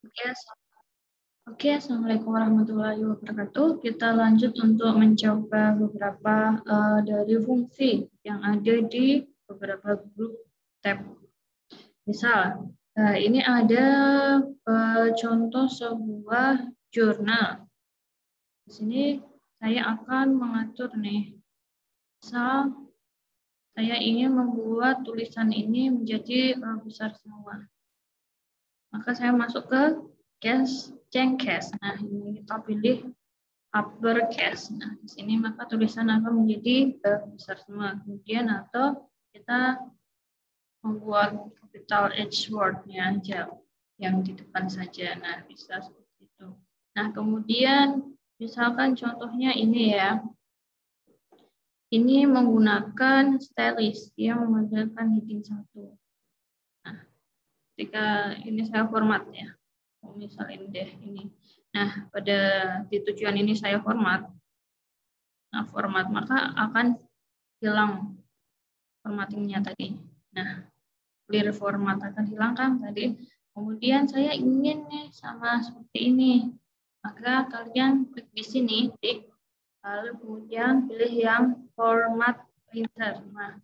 Oke, Assalamualaikum warahmatullahi wabarakatuh. Kita lanjut untuk mencoba beberapa dari fungsi yang ada di beberapa grup tab. Misal, ini ada contoh sebuah jurnal. Di sini saya akan mengatur nih. Misal, saya ingin membuat tulisan ini menjadi besar semua. Maka saya masuk ke cengkes. Nah, ini kita pilih uppercase. Nah, di sini maka tulisan akan menjadi besar semua. Kemudian atau kita membuat capital H word-nya aja yang di depan saja. Nah, bisa seperti itu. Nah, kemudian misalkan contohnya ini ya. Ini menggunakan stylist yang menggunakan heading 1. Nah, ketika ini saya format ya. Misalnya deh ini. Nah, pada di tujuan ini saya format. Nah, format maka akan hilang formattingnya tadi. Nah, clear format akan hilangkan tadi. Kemudian saya ingin nih sama seperti ini. Maka kalian klik di sini, klik, lalu kemudian pilih yang format printer. Nah,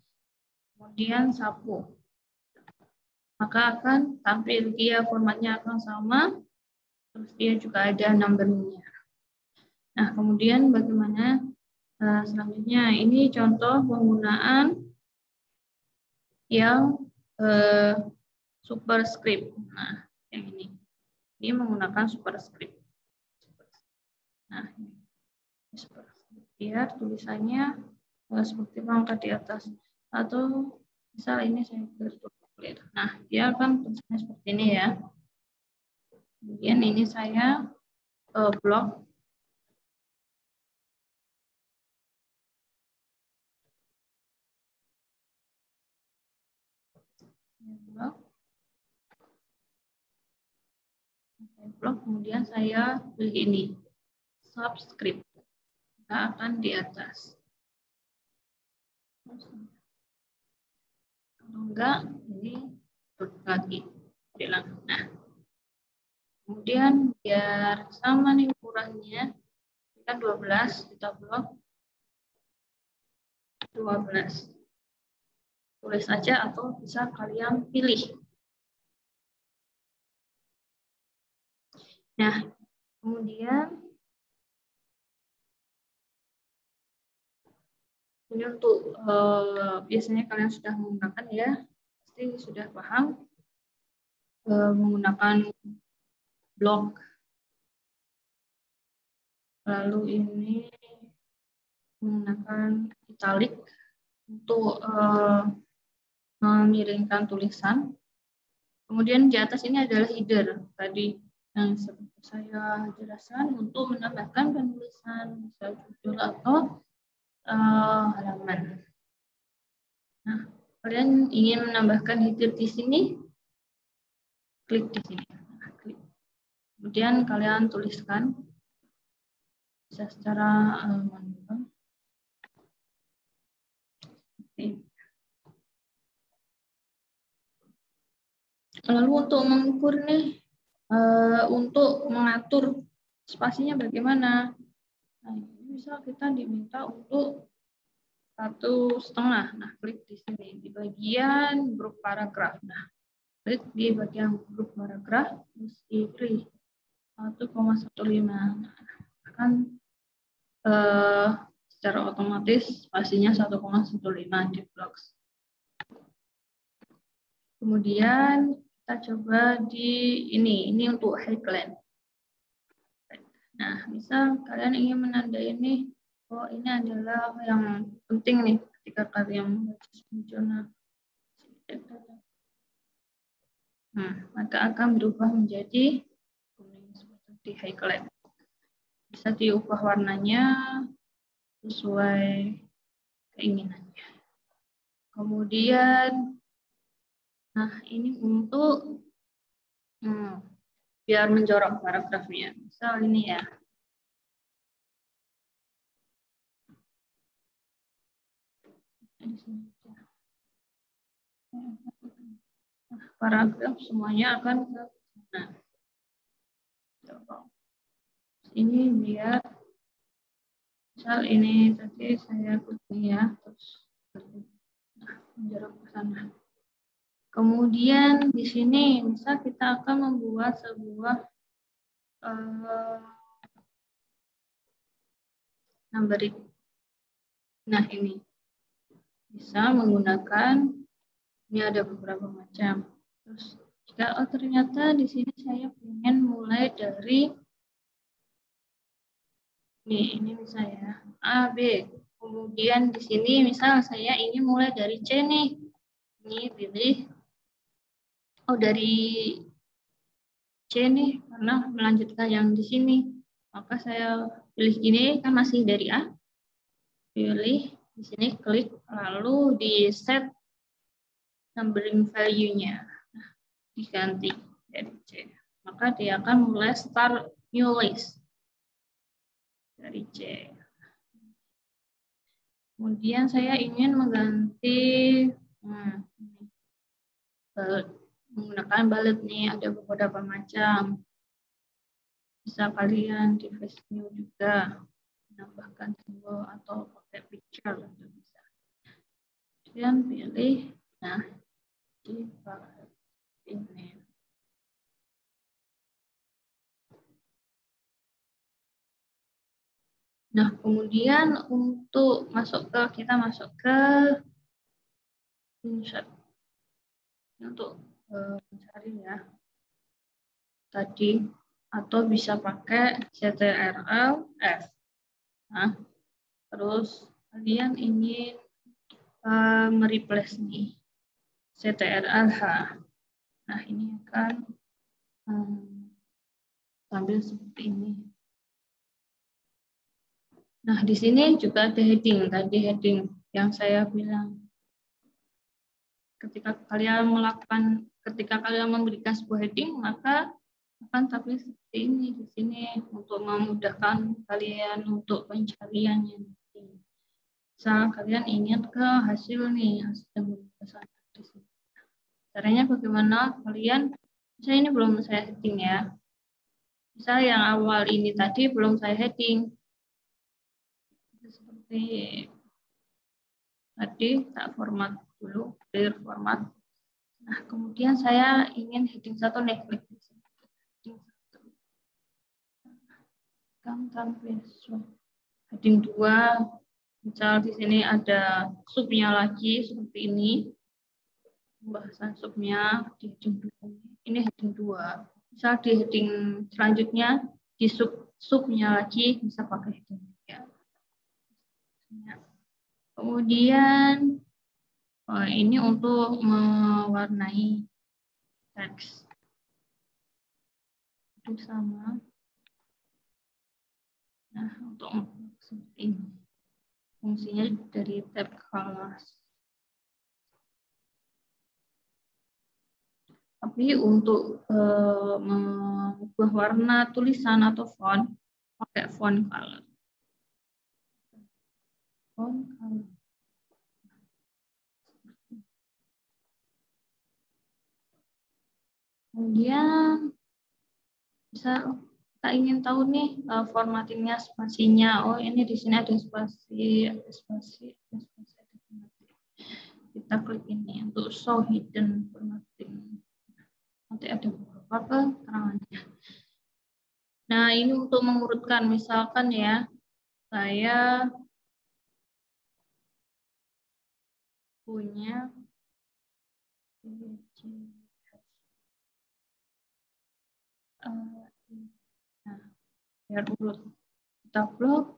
kemudian sapu. Maka akan tampil dia formatnya akan sama. Terus dia juga ada numbernya. Nah, kemudian bagaimana selanjutnya? Ini contoh penggunaan yang superscript. Nah, yang ini menggunakan superscript. Nah, ini superscript. Biar tulisannya seperti pangkat di atas. Atau misal ini saya clear. Nah, dia akan tulisannya seperti ini ya. Kemudian ini saya blok. Blok, kemudian saya pilih ini subscript, kita akan di atas. Kalau enggak, ini lagi bilang. Nah, kemudian biar sama nih ukurannya, kita 12, kita blok 12. Tulis saja atau bisa kalian pilih. Nah, kemudian ini untuk biasanya kalian sudah menggunakan ya, pasti sudah paham menggunakan blok. Lalu ini menggunakan italic untuk mengirimkan tulisan. Kemudian di atas ini adalah header tadi yang seperti saya jelaskan untuk menambahkan penulisan bisa judul atau halaman. Nah, kalian ingin menambahkan header di sini, klik di sini. Nah, klik. Kemudian kalian tuliskan bisa secara manual. Lalu untuk mengukur nih, untuk mengatur spasinya bagaimana? Nah, ini misal kita diminta untuk 1,5. Nah, klik di sini di bagian grup paragraf. Nah, klik di bagian grup paragraf, terus dipilih 1,15. Nah, akan secara otomatis spasinya 1,15 di blok. Kemudian kita coba di ini untuk headline. Nah, misal kalian ingin menandai ini, oh ini adalah yang penting nih ketika kalian membaca jurnal. Nah, maka akan berubah menjadi kuning seperti highlight. Bisa diubah warnanya sesuai keinginannya. Kemudian, nah ini untuk biar menjorok paragrafnya. Misal ini ya. Nah, paragraf semuanya akan ke sana. Ini dia, misal ini tadi saya klik ya, terus menjorok ke sana. Kemudian di sini misal kita akan membuat sebuah numbering. Nah ini bisa menggunakan, ini ada beberapa macam. Terus jika ternyata di sini saya ingin mulai dari ini misalnya A, B. Kemudian di sini misal saya ingin mulai dari C nih. Ini pilih dari C nih karena melanjutkan yang di sini. Maka saya pilih ini kan masih dari A. Pilih di sini klik lalu di set numbering value-nya. Nah, diganti dari C. Maka dia akan mulai start new list dari C. Kemudian saya ingin mengganti menggunakan bullet nih, ada beberapa macam. Bisa kalian di face new juga menambahkan simbol atau pakai picture juga bisa. Kemudian pilih, nah ini. Nah, kemudian untuk kita masuk ke insert. Untuk mencari ya tadi, atau bisa pakai CTRL-F. Nah, terus kalian ingin mereplace nih CTRL-H. Nah, ini akan tampil seperti ini. Nah, di sini juga ada heading, tadi heading yang saya bilang. Ketika kalian memberikan sebuah heading, maka akan tampil seperti ini di sini untuk memudahkan kalian untuk pencariannya. Misal kalian ingin ke hasil nih, hasil di sini. Caranya bagaimana? Kalian, misalnya ini belum saya heading ya. Misal yang awal ini tadi belum saya heading. Seperti tadi, tak format dulu, clear format. Nah, kemudian saya ingin heading 1 nih, klik di sini. Heading 2, misal di sini ada subnya lagi seperti ini. Pembahasan subnya di heading 2. Ini heading 2. Misal di heading selanjutnya di subnya lagi bisa pakai heading 3. Kemudian ini untuk mewarnai teks. Itu sama. Nah, untuk seperti ini. Fungsinya dari tab colors. Tapi untuk mengubah warna tulisan atau font, pakai font color. Font color. Kemudian bisa kita ingin tahu nih formattingnya, spasinya. Oh, ini di sini ada spasi. Kita klik ini untuk show hidden formatting. Nanti ada beberapa keterangannya. Nah, ini untuk mengurutkan, misalkan ya, saya punya nah, biar urut kita blok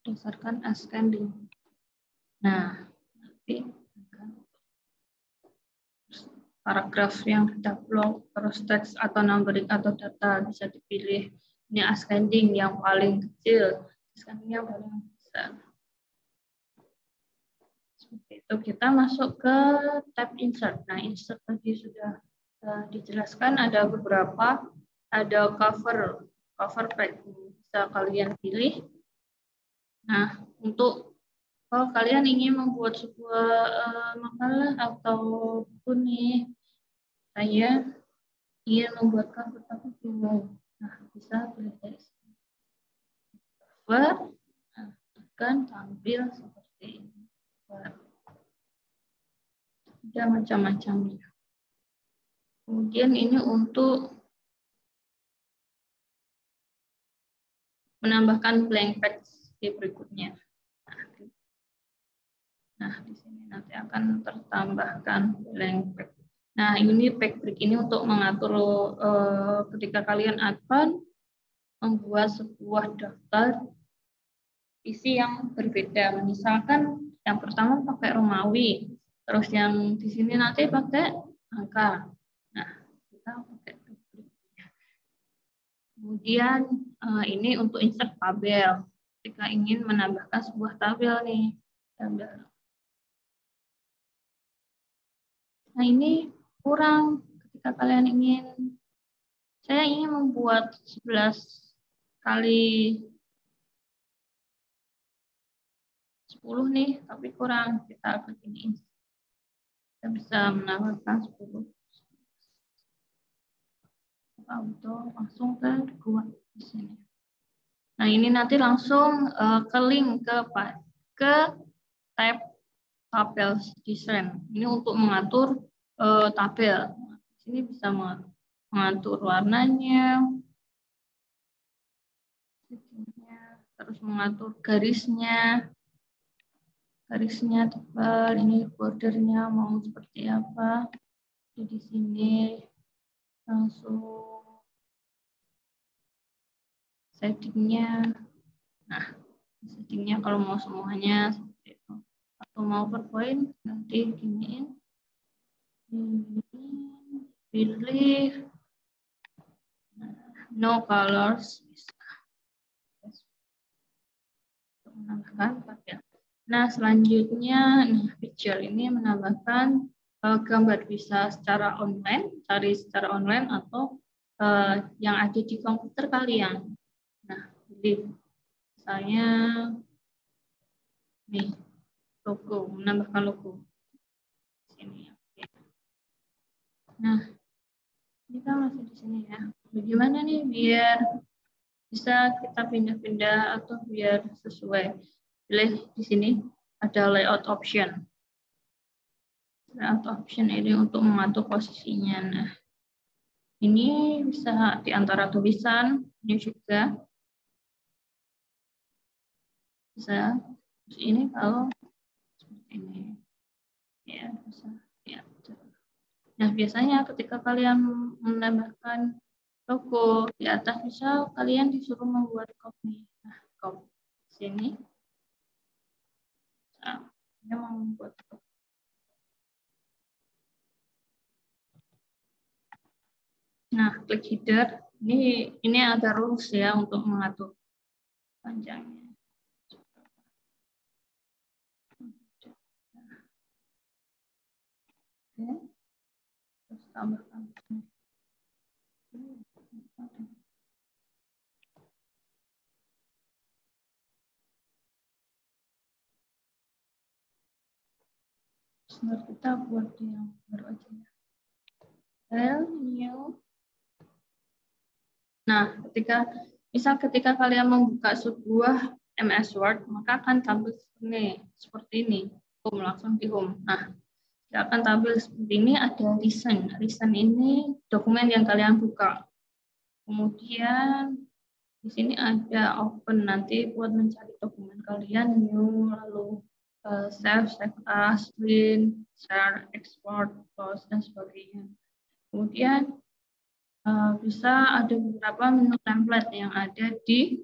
berdasarkan ascending. Nah, nanti paragraf yang kita blok, terus teks atau numbering atau data bisa dipilih. Ini ascending yang paling kecil, ascending yang paling besar. Seperti itu, kita masuk ke tab insert. Nah, insert tadi sudah dijelaskan ada beberapa, ada cover page bisa kalian pilih. Nah, untuk kalau kalian ingin membuat sebuah makalah atau buku nih, saya ingin membuat cover tapi bingung. Nah, bisa pilih dari sini. Nah, akan tampil seperti ini. Ada macam-macamnya. Kemudian ini untuk menambahkan blank text di berikutnya. Nah, di sini nanti akan tertambahkan blank text. Nah, ini backbreak ini untuk mengatur ketika kalian akan membuat sebuah daftar isi yang berbeda. Misalkan yang pertama pakai Romawi, terus yang di sini nanti pakai angka. Nah, kita pakai backbreak. Kemudian ini untuk insert tabel. Ketika ingin menambahkan sebuah tabel nih, tabel. Nah, ini kurang ketika kalian saya ingin membuat 11 kali 10 nih, tapi kurang. Kita begini. Kita bisa menambahkan 10. Auto langsung buat di sini. Nah, ini nanti langsung ke link ke tab tabel desain. Ini untuk mengatur tabel. Di sini bisa mengatur warnanya, terus mengatur garisnya tebal, ini bordernya mau seperti apa. Jadi di sini langsung settingnya. Nah, settingnya kalau mau semuanya seperti itu. Atau mau PowerPoint nanti giniin. Pilih no colors. Untuk menambahkan tabel. Nah, selanjutnya picture ini menambahkan gambar bisa secara online, cari secara online atau yang ada di komputer kalian. Nah, pilih misalnya nih logo, menambahkan logo. Sini. Nah, kita masih di sini ya. Bagaimana nih biar bisa kita pindah-pindah atau biar sesuai. Pilih di sini ada layout option. Layout option ini untuk mengatur posisinya. Nah, ini bisa di antara tulisan, ini juga bisa. Terus ini kalau seperti ini, ya bisa. Ya. Nah, biasanya ketika kalian menambahkan logo di atas, bisa kalian disuruh membuat copy. Nah, copy sini. Nah, saya mau membuat copy. Nah, klik header. Ini ada rules ya untuk mengatur panjangnya. Oke. Terus tambahkan. Terus kita buat yang baru aja. File new. Nah, ketika kalian membuka sebuah MS Word, maka akan tampil seperti ini. Home, langsung di home. Nah, akan tampil seperti ini, ada recent. Recent ini dokumen yang kalian buka. Kemudian di sini ada open, nanti buat mencari dokumen kalian, new, lalu save as, print, share, export, close, dan sebagainya. Kemudian bisa ada beberapa menu template yang ada di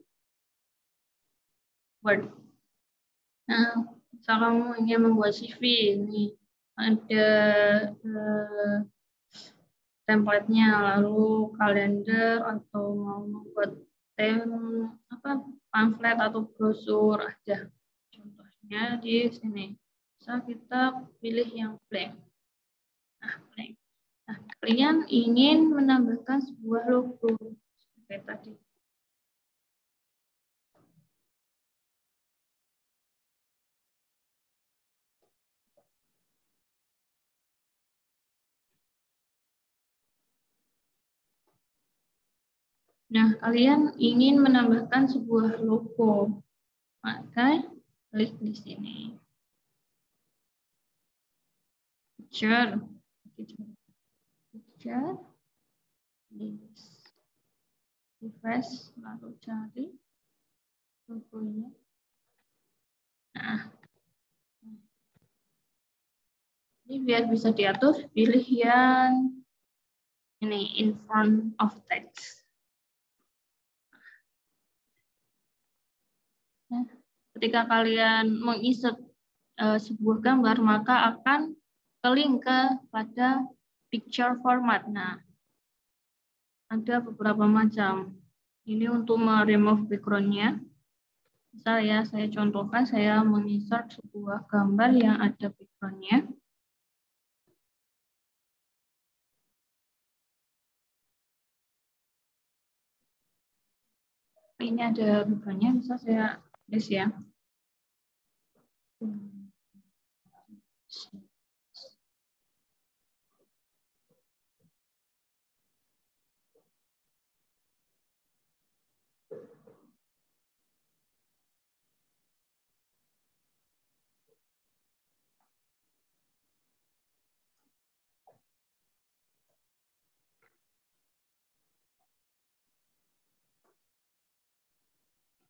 Word. Nah, misal kamu ingin membuat CV, ini ada template-nya, lalu kalender atau mau membuat pamflet atau brosur, ada contohnya di sini. Bisa kita pilih yang blank. Nah, blank. Nah, kalian ingin menambahkan sebuah logo seperti tadi. Nah, kalian ingin menambahkan sebuah logo, maka klik di sini. Picture, device, lalu cari logonya. Nah, ini biar bisa diatur, pilih yang ini, in front of text. Nah, ketika kalian menginsert sebuah gambar, maka akan ke link pada picture format. Nah, ada beberapa macam. Ini untuk remove background-nya. Misal ya, saya contohkan, saya menginsert sebuah gambar yang ada background-nya. Ini ada background-nya, bisa saya tulis ya.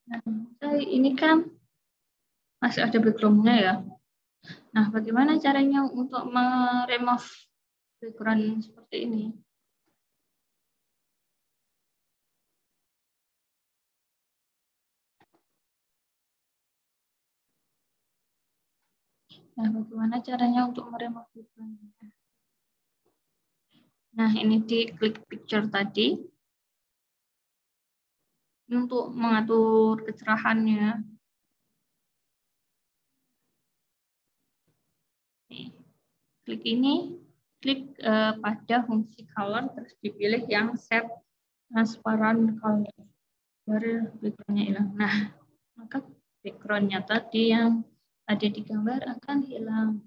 Nah, ini kan masih ada background-nya ya. Nah, bagaimana caranya untuk meremove background seperti ini? Nah, bagaimana caranya untuk meremove background-nya? Nah, ini di klik picture tadi. Ini untuk mengatur kecerahannya. Nih, klik ini, klik pada fungsi color, terus dipilih yang set transparent color. Baru background-nya hilang. Nah, maka background-nya tadi yang ada di gambar akan hilang.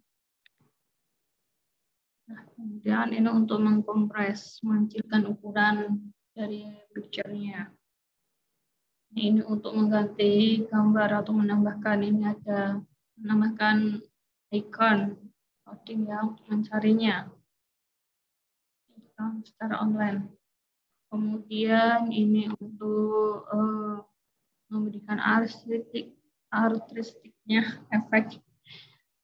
Nah, kemudian ini untuk mengkompres, mengecilkan ukuran dari picture-nya. Ini untuk mengganti gambar atau menambahkan, ini ada menambahkan icon coding ya untuk mencarinya secara online. Kemudian ini untuk memberikan artistiknya efek.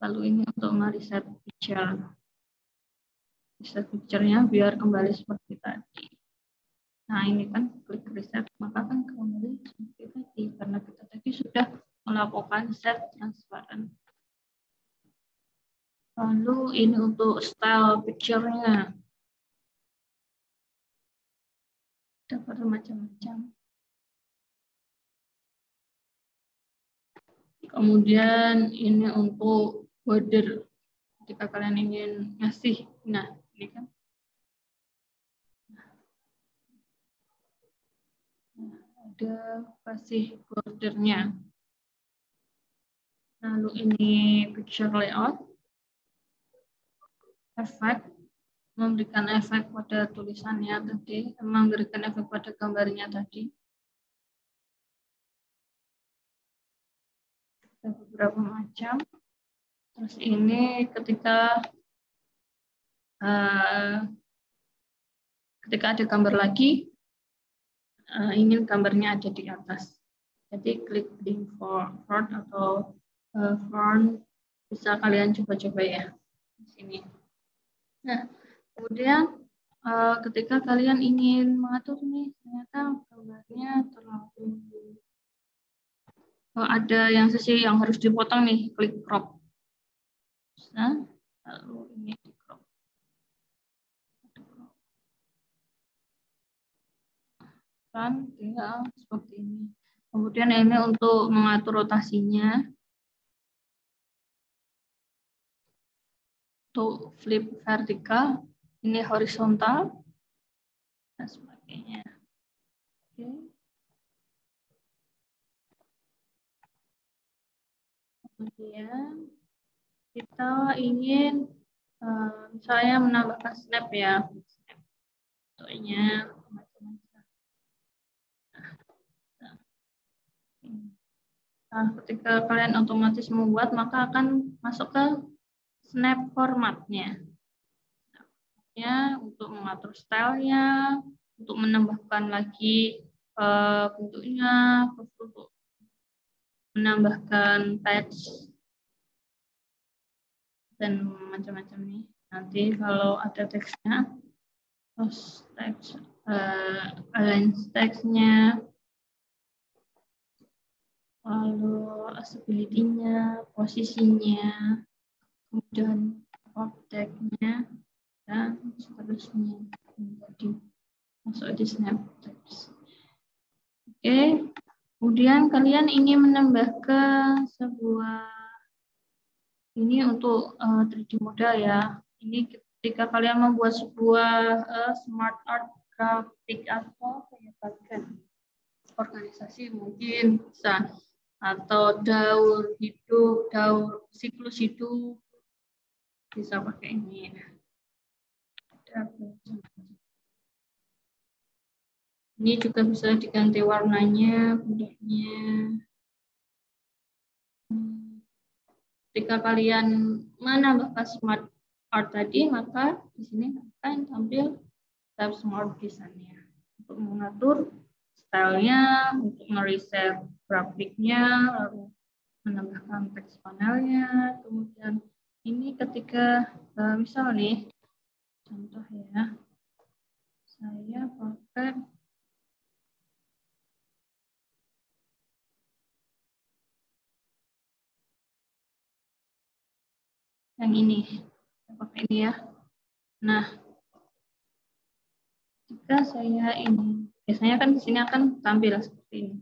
Lalu ini untuk mereset picture. Reset picture-nya biar kembali seperti tadi. Nah, ini kan klik reset, maka kan kembali seperti tadi karena kita tadi sudah melakukan set transparent. Lalu ini untuk style picture-nya. Ada macam-macam. Kemudian ini untuk border. Jika kalian ingin ngasih, nah ini kan. Nah, ada kasih bordernya. Lalu ini picture layout. Efek. Memberikan efek pada tulisannya tadi, memberikan efek pada gambarnya tadi. Ada beberapa macam. Terus ini ketika ada gambar lagi, ingin gambarnya ada di atas. Jadi klik link front atau front, bisa kalian coba-coba ya di sini. Nah, kemudian ketika kalian ingin mengatur nih, ternyata gambarnya terlalu ada yang sisi yang harus dipotong nih, klik crop. Nah, lalu ini di crop. Kan tinggal seperti ini. Kemudian ini untuk mengatur rotasinya. Untuk flip vertikal, ini horizontal, dan sebagainya. Oke. Kemudian kita ingin misalnya menambahkan snap ya, contohnya macam-macam. Nah, ketika kalian otomatis membuat, maka akan masuk ke snap formatnya. Ya, untuk mengatur stylenya, untuk menambahkan lagi bentuknya, untuk menambahkan teks dan macam-macam nih. Nanti kalau ada teksnya, terus teks, align teksnya, lalu accessibility-nya, posisinya, kemudian objeknya, dan seterusnya. Jadi masuk di snap text. Oke, kemudian kalian ingin menambahkan sebuah ini untuk 3D model ya. Ini ketika kalian membuat sebuah smart art grafik atau bagian organisasi mungkin bisa, atau daur hidup, daur siklus hidup, bisa pakai ini. Ini juga bisa diganti warnanya, bentuknya. Ketika kalian menambahkan smart art tadi, maka di sini akan tampil tab smart design-nya untuk mengatur stylenya, untuk mereset grafiknya, lalu menambahkan teks panelnya. Kemudian ini ketika misal nih, contoh ya, saya pakai yang ini, saya pakai ini ya. Nah, jika saya ini, biasanya kan di sini akan tampil seperti ini.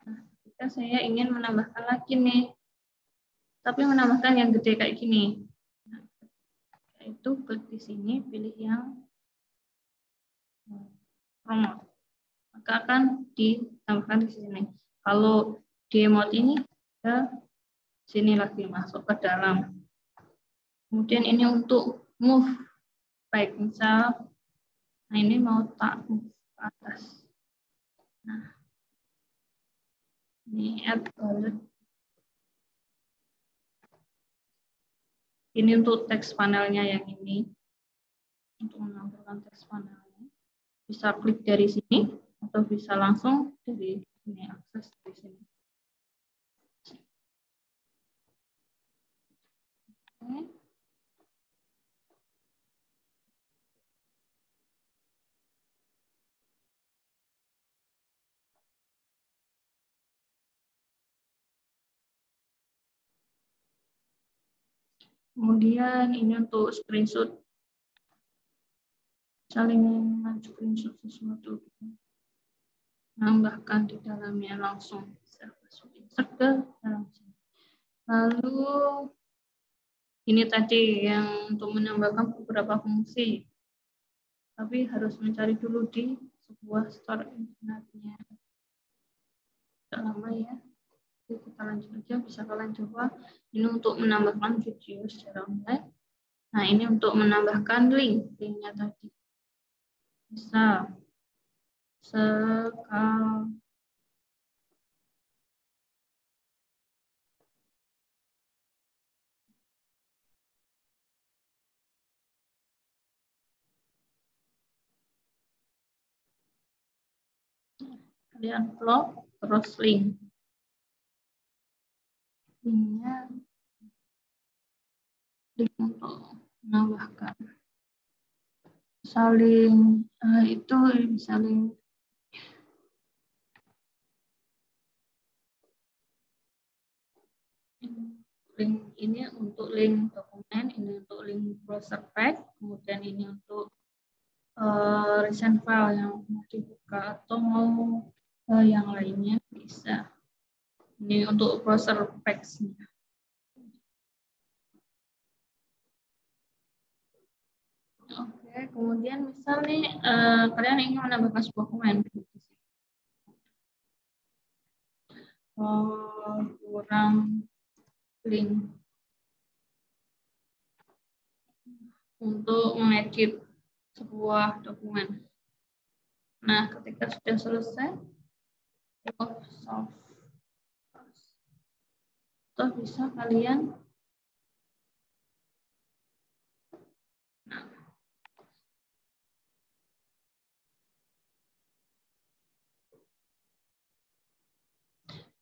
Nah, jika saya ingin menambahkan lagi nih, tapi menambahkan yang gede kayak gini, nah, itu klik di sini, pilih yang promote, maka akan ditambahkan di sini. Kalau di emot ini ke sini lagi, masuk ke dalam. Kemudian ini untuk move back, misal, nah ini mau tak move ke atas. Nah, ini add bullet. Ini untuk teks panelnya yang ini. Untuk menampilkan teks panelnya, bisa klik dari sini atau bisa langsung dari sini, akses dari sini. Oke. Kemudian ini untuk screenshot, saling screenshot sesuatu, nambahkan di dalamnya langsung bisa masukin ke dalam sini. Lalu ini tadi yang untuk menambahkan beberapa fungsi, tapi harus mencari dulu di sebuah store internetnya. Tidak lama ya. Kita lanjut aja, bisa kalian coba. Ini untuk menambahkan video secara online. Nah, ini untuk menambahkan linknya tadi. Bisa sekali. Kalian upload terus linknya link untuk menambahkan saling itu saling link ini untuk link dokumen, ini untuk link browser pack, kemudian ini untuk recent file yang mau dibuka atau mau yang lainnya bisa. Ini untuk browser packs-nya. Oke, kemudian misal nih kalian ingin menambahkan sebuah komen. Kurang link untuk mengedit sebuah dokumen. Nah, ketika sudah selesai, solve. Atau bisa kalian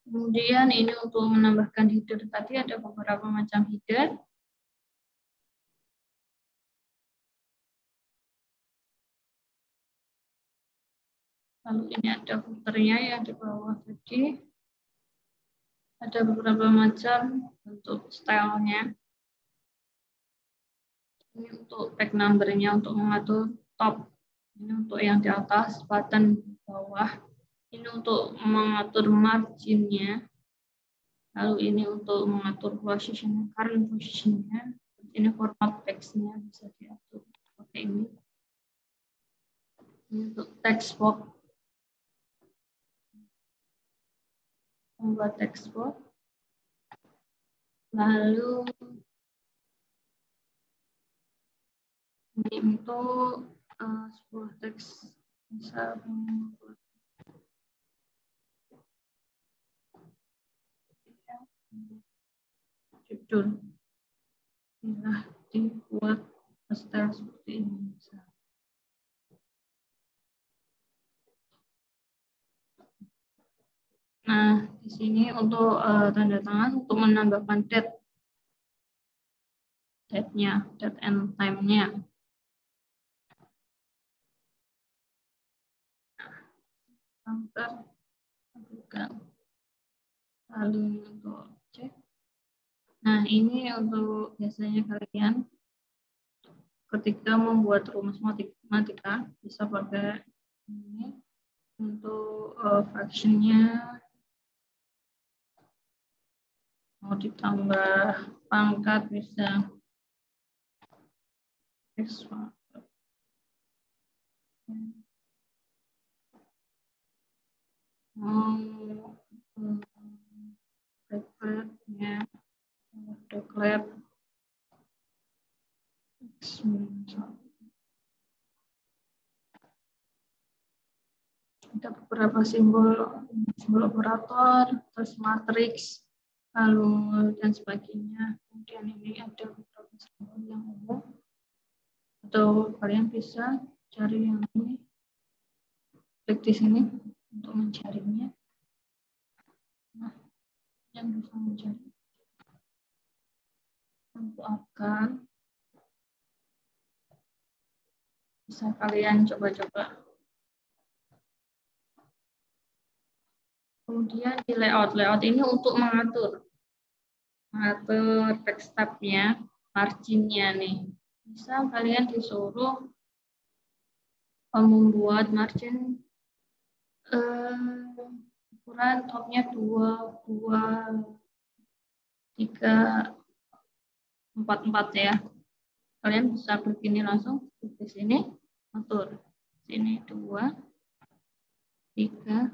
kemudian ini untuk menambahkan header tadi ada beberapa macam header. Lalu ini ada footernya yang di bawah tadi. Ada beberapa macam bentuk stylenya. Ini untuk tag numbernya untuk mengatur top. Ini untuk yang di atas, button di bawah. Ini untuk mengatur marginnya. Lalu ini untuk mengatur position, current positionnya. Ini format text-nya bisa diatur seperti ini. Ini untuk text box. Membuat text box. Lalu ini untuk sebuah teks bisa membuat judul. Inilah dibuat style seperti ini. Nah, di sini untuk tanda tangan untuk menambahkan date-nya, date and time-nya. Antar juga. Lalu untuk cek. Nah, ini untuk biasanya kalian ketika membuat rumus matematika bisa pakai ini untuk fraction-nya. Mau ditambah pangkat bisa. Declare ada beberapa simbol operator, terus matriks, lalu dan sebagainya. Kemudian ini ada beberapa simbol yang umum, atau kalian bisa cari yang ini, klik di sini untuk mencarinya. Nah, yang bisa mencari untuk akan bisa kalian coba-coba. Kemudian di layout ini untuk mengatur text tab-nya, margin-nya nih. Bisa kalian disuruh membuat margin ukuran topnya 2, 3, 4 ya. Kalian bisa klik ini langsung di sini, atur. Sini 2, 3,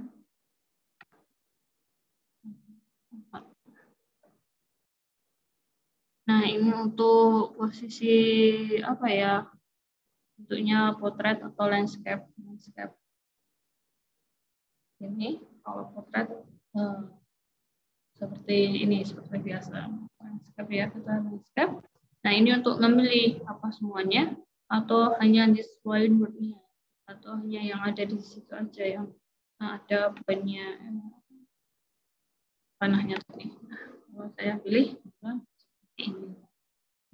4. Nah, ini untuk posisi apa ya? Bentuknya portrait atau landscape. Ini kalau portrait seperti ini, seperti biasa. Landscape ya, kita landscape. Nah, ini untuk memilih apa semuanya atau hanya display wordnya atau hanya yang ada di situ aja yang ada poinnya panahnya tadi. Nah, kalau saya pilih seperti ini.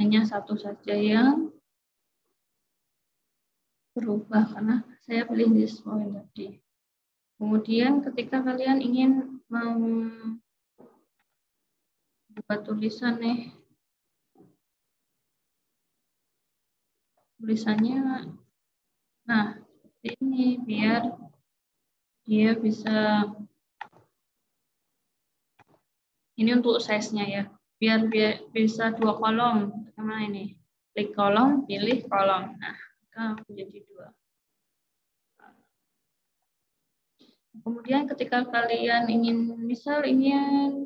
Hanya satu saja yang berubah karena saya pilih display tadi. Kemudian ketika kalian ingin membuat tulisan nih, tulisannya nah seperti ini biar dia bisa, ini untuk size-nya ya, biar bisa 2 kolom. Bagaimana ini? Klik kolom, pilih kolom. Nah, maka menjadi 2. Kemudian ketika kalian ingin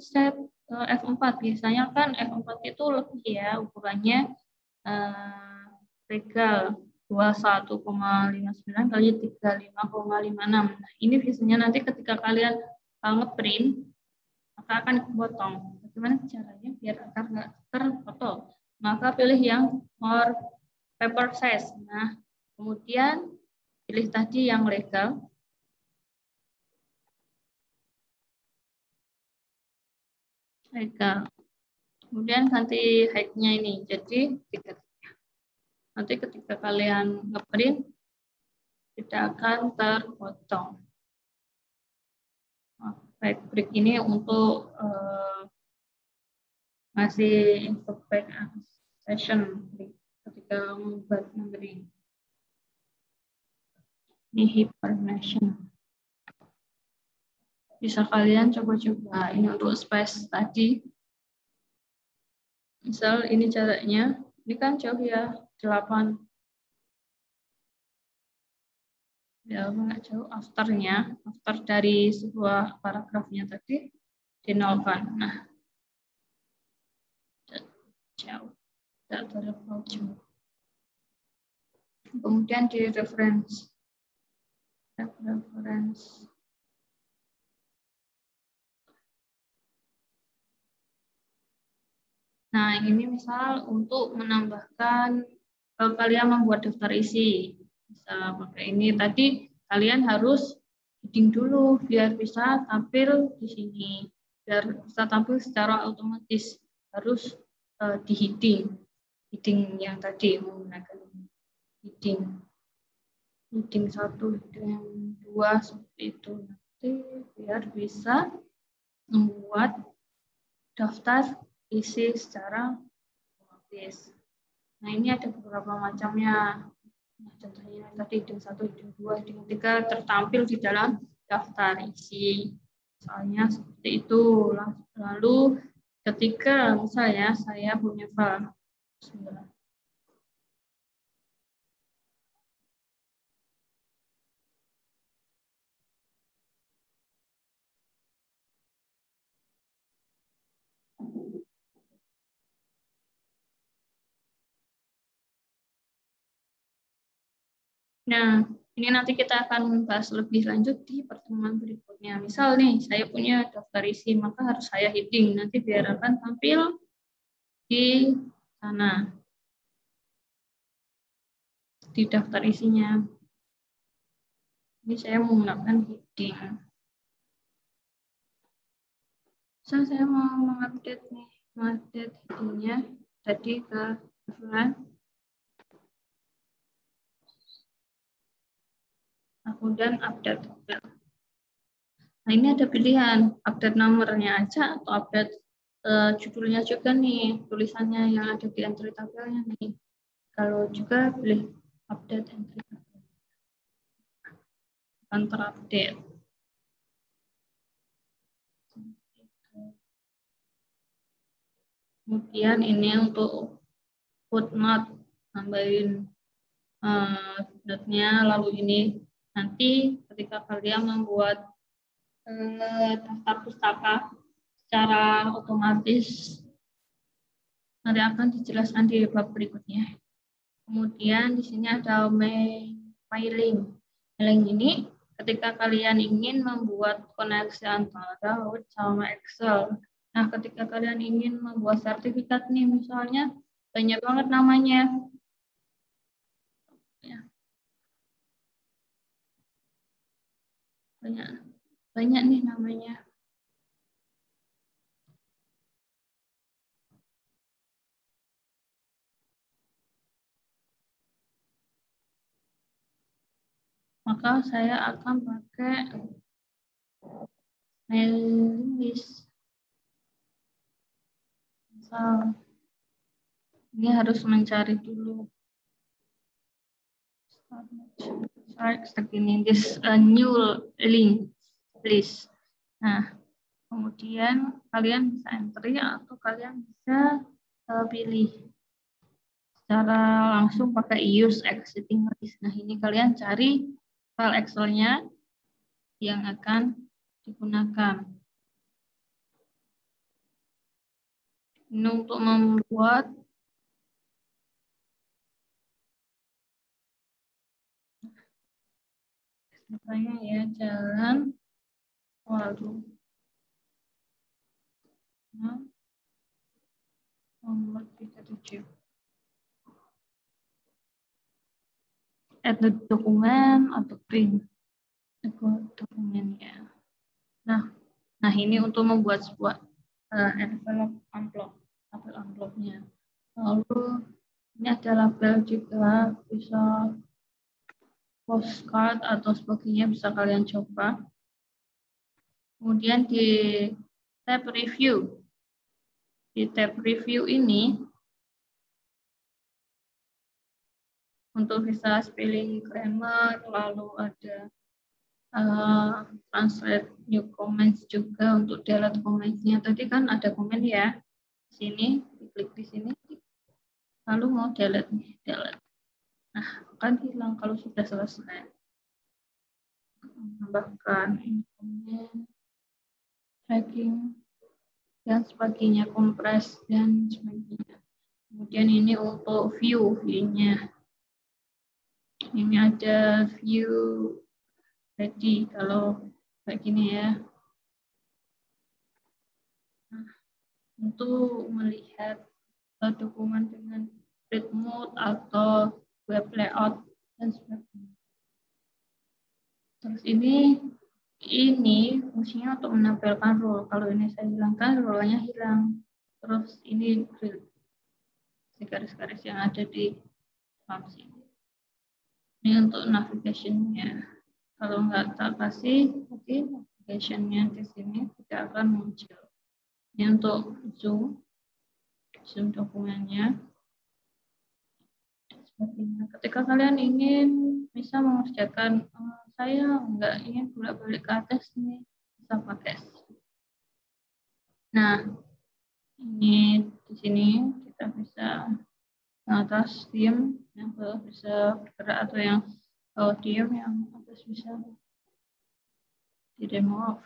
set F4, biasanya kan F4 itu lebih ya ukurannya regal 21,59 kali 35,56. Nah, ini biasanya nanti ketika kalian nge-print maka akan kepotong. Gimana caranya biar akar nggak terpotong? Maka pilih yang more paper size. Nah, kemudian pilih tadi yang legal. Legal. Kemudian ganti height-nya ini jadi 3. Nanti ketika kalian ngeprint tidak akan terpotong. Backbreak ini untuk ngasih info back session ketika membuat numbering. Ini hibernation. Bisa kalian coba-coba. Ini untuk space tadi. Misal ini jaraknya, ini kan jauh ya, 8. Ya, nggak jauh afternya, after dari sebuah paragrafnya tadi dinolkan. Nah, jauh, tidak terlalu jauh. Kemudian di reference. Nah, ini misal untuk menambahkan kalian membuat daftar isi. Bisa pakai ini. Tadi kalian harus heading dulu biar bisa tampil di sini. Biar bisa tampil secara otomatis. Harus di heading. Heading yang tadi menggunakan heading. Heading 1, heading 2 seperti itu. Nanti biar bisa membuat daftar isi secara otomatis. Nah, ini ada beberapa macamnya. Nah, contohnya tadi heading 1, heading 2, heading 3 tertampil di dalam daftar isi. Misalnya seperti itu. Lalu ketika misalnya saya punya file. Nah, ini nanti kita akan membahas lebih lanjut di pertemuan berikutnya. Misal nih, saya punya daftar isi, maka harus saya heading. Nanti biar akan tampil di sana. Di daftar isinya. Ini saya menggunakan heading. So, saya mau mengupdate nih, mengupdate headingnya tadi ke reference. Kemudian update. Nah, ini ada pilihan update nomornya aja atau update judulnya juga nih, tulisannya yang ada di entry tabelnya nih. Kalau juga pilih update entry tabel. Akan terupdate. Kemudian ini untuk footnote, nambahin footnote-nya, lalu ini nanti ketika kalian membuat daftar pustaka secara otomatis nanti akan dijelaskan di bab berikutnya. Kemudian di sini ada mailing. Mailing ini ketika kalian ingin membuat koneksi antara Word sama Excel. Nah, ketika kalian ingin membuat sertifikat nih, misalnya banyak banget namanya. Ya. Banyak nih namanya. Maka saya akan pakai mailing list. Misal, ini harus mencari dulu. Segini, this a new link list. Nah, kemudian kalian bisa enter ya, atau kalian bisa pilih secara langsung pakai use existing list. Nah, ini kalian cari file Excel-nya yang akan digunakan. Ini untuk membuat misalnya ya jalan waduh. Nah, Nomor 37. Add the dokumen atau print dokumennya. Nah ini untuk membuat sebuah envelope-nya. Lalu ini ada label juga, bisa postcard atau sebagainya, bisa kalian coba. Kemudian di tab review. Di tab review ini untuk bisa spelling grammar, lalu ada translate new comments juga untuk delete comments-nya. Tadi kan ada komen ya. Sini, klik di sini. Lalu mau delete nih, delete. Nah, akan hilang kalau sudah selesai. Menambahkan komen, tracking, dan sebagainya, kompres, dan sebagainya. Kemudian ini untuk view-nya. Ini ada view ready kalau kayak gini ya. Nah, untuk melihat dokumen dengan read mode atau web layout dan sebagainya. Terus ini fungsinya untuk menampilkan role. Kalau ini saya hilangkan, role-nya hilang. Terus ini garis-garis yang ada di dalam sini. Ini untuk navigation-nya. Kalau nggak tak kasih, nanti navigation-nya di sini tidak akan muncul. Ini untuk zoom dokumennya. Sebagainya. Ketika kalian ingin bisa mengerjakan, saya nggak ingin bolak-balik ke atas nih, bisa pakai. Nah, ini di sini kita bisa yang atas diam, yang bawah bisa bergerak, atau yang bawah diam, yang atas bisa di remove.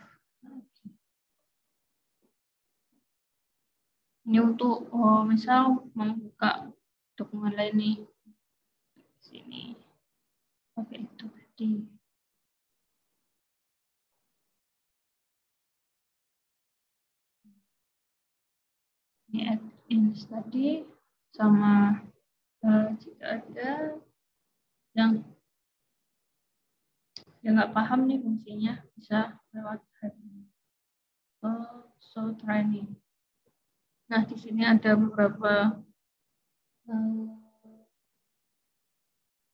Ini untuk misal membuka dokumen lain nih di sini. Oke, itu tadi. Ini add in tadi sama jika ada yang nggak paham nih fungsinya, bisa lewat show training. Nah, di sini ada beberapa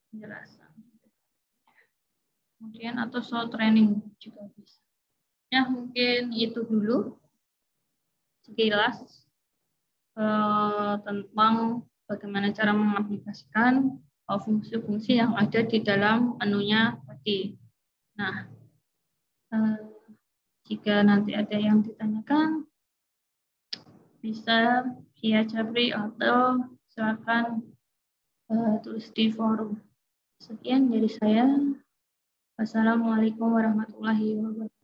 penjelasan. Kemudian atau show training juga bisa. Ya, mungkin itu dulu sekilas tentang bagaimana cara mengaplikasikan fungsi-fungsi yang ada di dalam menunya tadi. Nah, jika nanti ada yang ditanyakan, bisa via Japri atau silakan tulis di forum. Sekian dari saya. Wassalamualaikum warahmatullahi wabarakatuh.